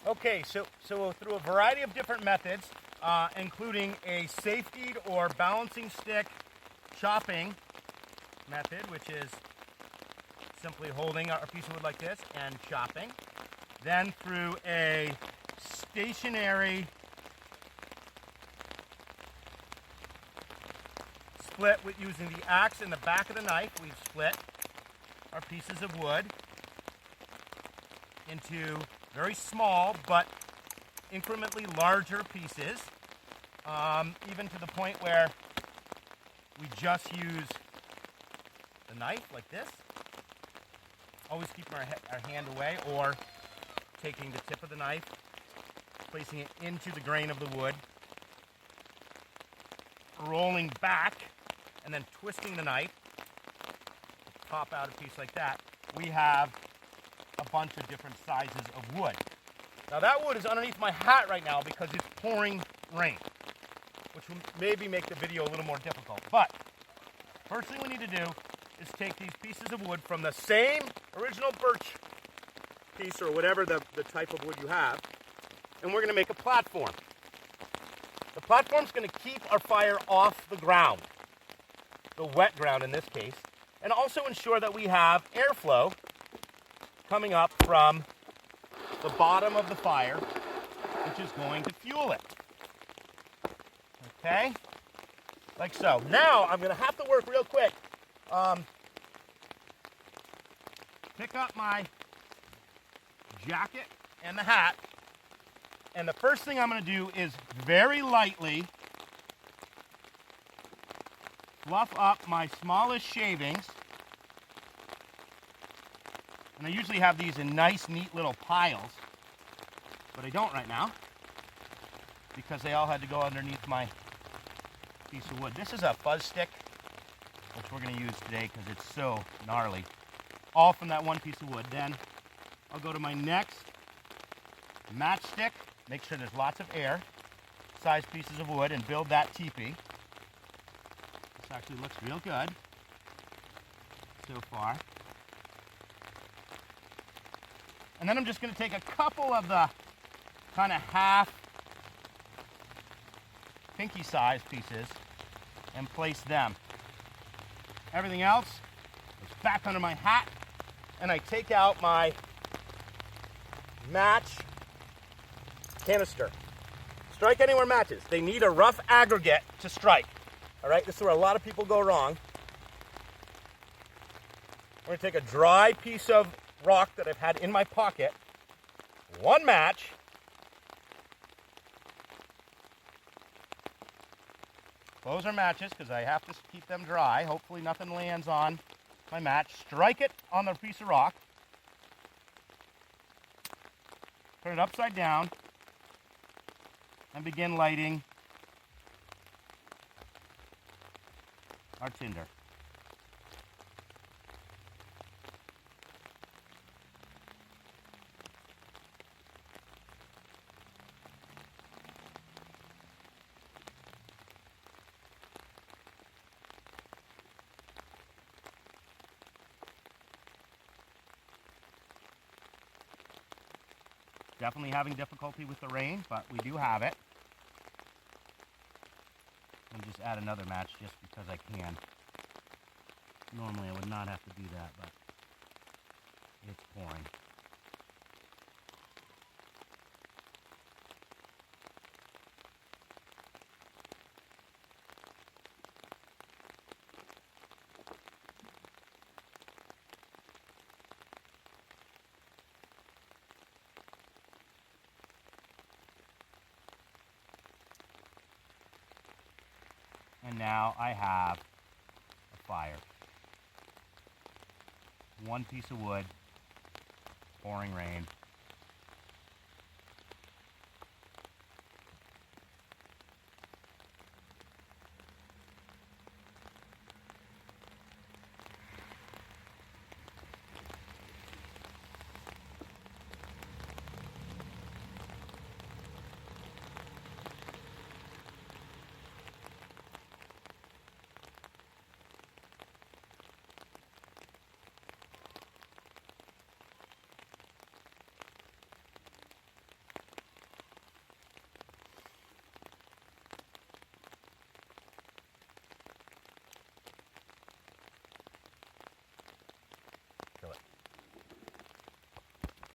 Okay, so through a variety of different methods, including a safetied or balancing stick chopping method, which is simply holding a piece of wood like this and chopping. Then through a stationary split with using the axe and the back of the knife, we've split our pieces of wood into very small but incrementally larger pieces, even to the point where we just use the knife like this, always keeping our hand away, or taking the tip of the knife, placing it into the grain of the wood, rolling back, and then twisting the knife to pop out a piece like that. We have a bunch of different sizes of wood. Now that wood is underneath my hat right now because it's pouring rain, which will maybe make the video a little more difficult. But first thing we need to do is take these pieces of wood from the same original birch piece or whatever the type of wood you have, and we're going to make a platform. The platform's going to keep our fire off the ground, the wet ground in this case, and also ensure that we have airflow coming up from the bottom of the fire, which is going to fuel it. Okay? Like so. Now, I'm going to have to work real quick. Pick up my jacket and the hat, and the first thing I'm going to do is very lightly fluff up my smallest shavings. And I usually have these in nice, neat little piles, but I don't right now because they all had to go underneath my piece of wood. This is a fuzz stick, which we're going to use today because it's so gnarly. All from that one piece of wood. Then I'll go to my next matchstick, make sure there's lots of air, size pieces of wood, and build that teepee. This actually looks real good so far. And then I'm just going to take a couple of the kind of half pinky size pieces and place them. Everything else is back under my hat, and I take out my match canister. Strike anywhere matches. They need a rough aggregate to strike. All right, this is where a lot of people go wrong. We're going to take a dry piece of rock that I've had in my pocket, one match, close our matches because I have to keep them dry. Hopefully nothing lands on my match. Strike it on the piece of rock, turn it upside down, and begin lighting our tinder. Definitely having difficulty with the rain, but we do have it. And just add another match just because I can. Normally I would not have to do that, but it's pouring. And now I have a fire. One piece of wood, pouring rain.